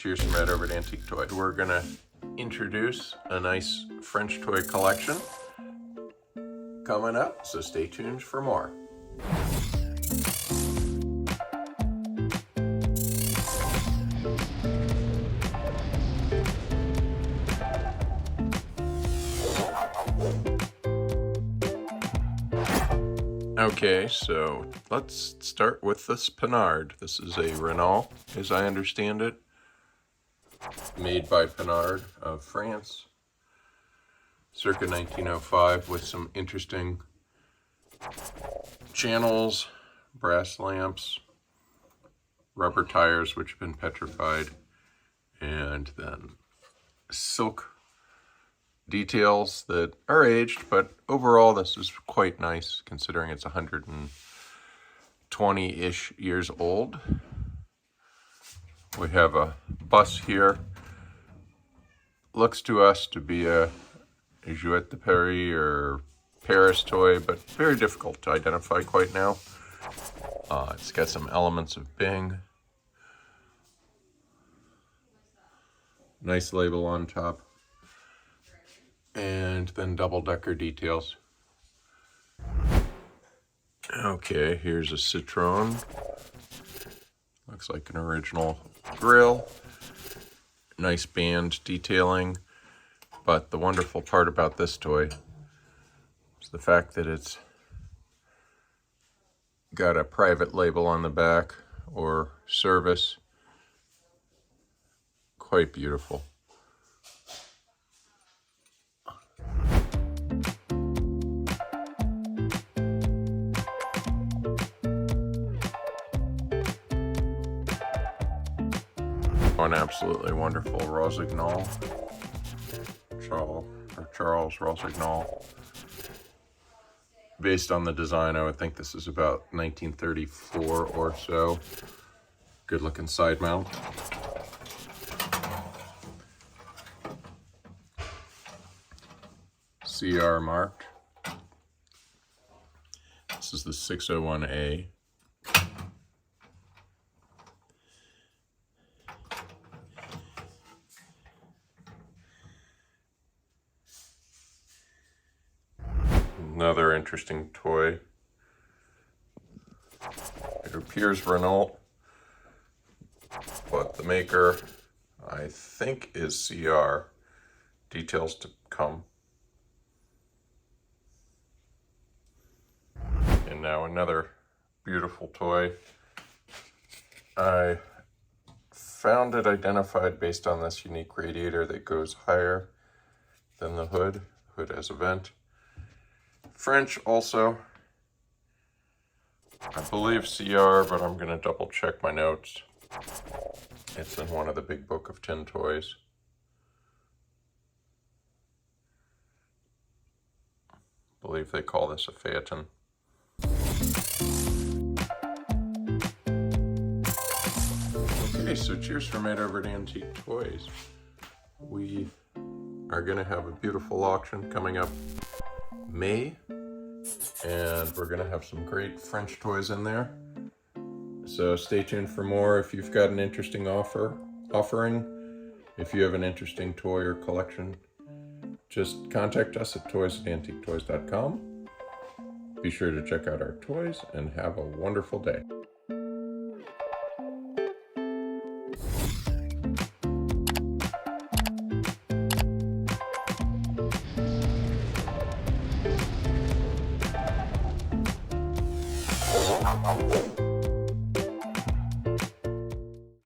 Cheers from Ed over at Antique Toy. We're gonna introduce a nice French toy collection coming up, so stay tuned for more. Okay, so let's start with the Spinard. This is a Renault, as I understand it, made by Spinard of France, circa 1905, with some interesting channels, brass lamps, rubber tires which have been petrified, and then silk details that are aged, but overall this is quite nice considering it's 120-ish years old. We have a bus here. Looks to us to be a Jouet de Paris or Paris toy, but very difficult to identify quite now. It's got some elements of Bing. Nice label on top. And then double-decker details. Okay, here's a Citron. Looks like an original grill. Nice band detailing. But the wonderful part about this toy is the fact that it's got a private label on the back, or service. Quite beautiful. An absolutely wonderful Rossignol, Charles Rossignol. Based on the design, I would think this is about 1934 or so. Good looking side mount. CR marked. This is the 601A. Another interesting toy. It appears Renault, but the maker, I think, is CR. Details to come. And now another beautiful toy. I found it identified based on this unique radiator that goes higher than the hood. Hood has a vent. French also, I believe CR, but I'm going to double check my notes. It's in one of the big book of tin toys. I believe they call this a Faton. Okay, so cheers from Ed over at Antique Toys. We are going to have a beautiful auction coming up May, and we're gonna have some great French toys in there, so stay tuned for more. If you've got an interesting offering, if you have an interesting toy or collection, just contact us at toys@AntiqueToys.com. Be sure to check out our toys and have a wonderful day. Oh.